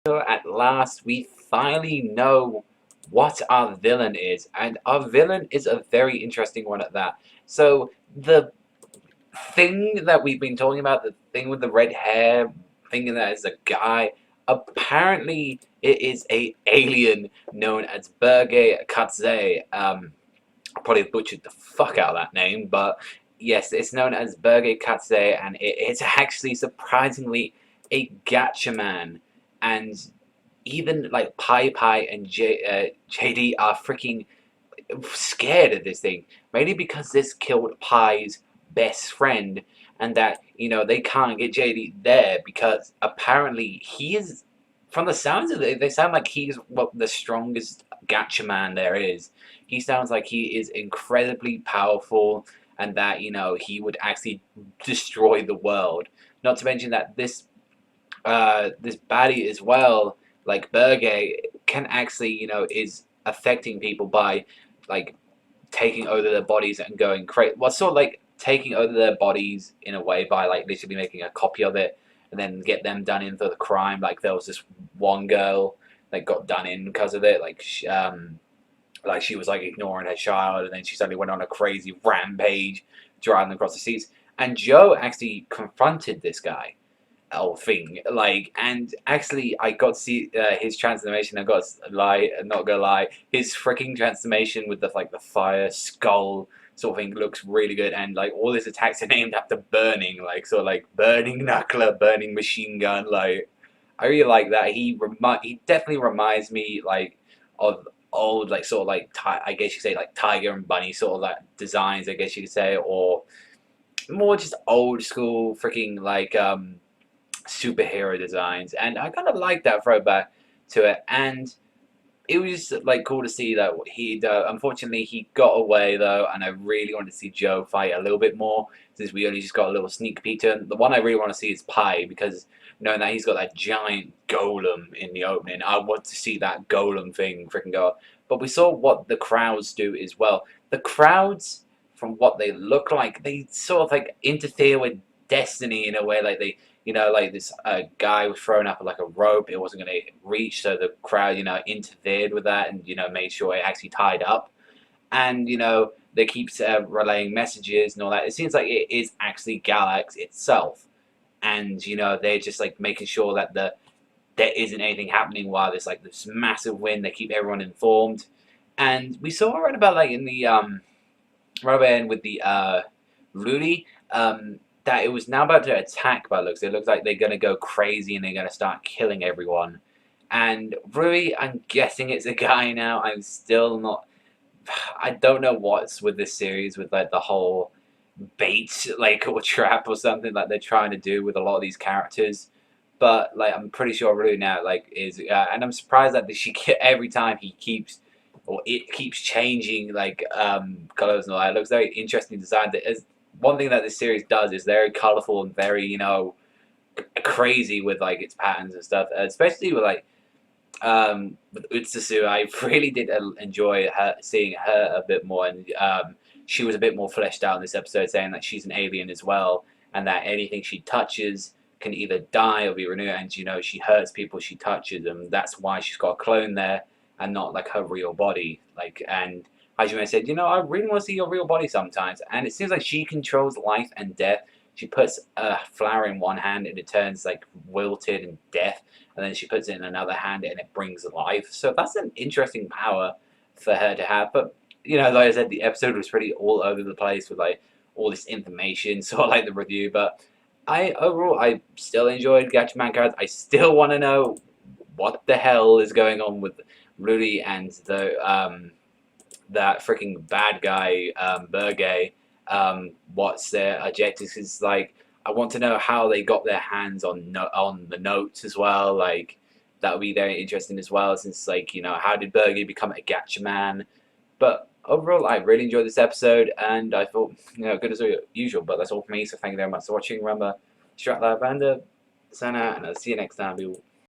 So at last, we finally know what our villain is, and our villain is a very interesting one at that. So the thing that we've been talking about, the thing with the red hair, thinking that it's a guy, apparently it is a alien known as Berge Katze. I probably butchered the fuck out of that name, but yes, it's known as Berge Katze, and it's actually surprisingly a Gatchaman. And even like Pai and JD are freaking scared of this thing, mainly because this killed Pai's best friend, and that they can't get JD there because apparently he is. From the sounds of it, they sound like he's the strongest Gatchaman there is. He sounds like he is incredibly powerful, and that he would actually destroy the world. Not to mention that this baddie as well, like Berge, can actually, is affecting people by, like, taking over their bodies and going crazy. Well, sort of like taking over their bodies in a way by, like, literally making a copy of it and then get them done in for the crime. Like, there was this one girl that got done in because of it. Like, she was, like, ignoring her child, and then she suddenly went on a crazy rampage, driving across the seas. And Joe actually confronted this guy whole thing, like, and actually I got to see his transformation. I got to lie, not gonna lie, his freaking transformation with the fire skull sort of thing looks really good, and like all his attacks are named after burning, like sort of like burning knuckler, burning machine gun. Like, I really like that. He definitely reminds me like of old, like sort of like I guess you could say like Tiger and Bunny sort of like designs, I guess you could say, or more just old school freaking like superhero designs, and I kind of like that throwback to it. And it was just like cool to see that unfortunately he got away though, and I really wanted to see Joe fight a little bit more since we only just got a little sneak peek to him. The one I really want to see is Pai, because knowing that he's got that giant golem in the opening, I want to see that golem thing freaking go up. But we saw what the crowds do as well. The crowds, from what they look like, they sort of like interfere with destiny in a way. Like they, like this guy was throwing up like a rope, it wasn't going to reach, so the crowd, interfered with that and, made sure it actually tied up. And, they keep relaying messages and all that. It seems like it is actually Galax itself. And, they're just like making sure that there isn't anything happening while there's like this massive wind. They keep everyone informed. And we saw right about like in the, right about with the, Rudy, that it was now about to attack by looks. It looks like they're going to go crazy and they're going to start killing everyone. And Rui, I'm guessing it's a guy now. I'm still not. I don't know what's with this series with like the whole bait, like, or trap or something like they're trying to do with a lot of these characters. But like I'm pretty sure Rui now like is, and I'm surprised that every time he keeps, or it keeps changing like colors and all that. It looks very interesting design. That is one thing that this series does, is very colorful and very crazy with like its patterns and stuff, especially with like with Utsusu. I really did enjoy seeing her a bit more, and she was a bit more fleshed out in this episode, saying that she's an alien as well, and that anything she touches can either die or be renewed, and she hurts people she touches them. That's why she's got a clone there and not like her real body. Like, and Hajime said, I really want to see your real body sometimes. And it seems like she controls life and death. She puts a flower in one hand and it turns like wilted and death. And then she puts it in another hand and it brings life. So that's an interesting power for her to have. But, like I said, the episode was pretty all over the place with like all this information. So I like the review. But overall, I still enjoyed Gatchaman cards. I still want to know what the hell is going on with Rudy and that freaking bad guy, Berge. What's their objectives? Is like, I want to know how they got their hands on the notes as well. Like, that would be very interesting as well, since like, how did Berge become a Gatchaman? But overall, I really enjoyed this episode, and I thought, good as usual. But that's all for me. So thank you very much for watching. Remember, Savagezweipanda, sign out, and I'll see you next time, people.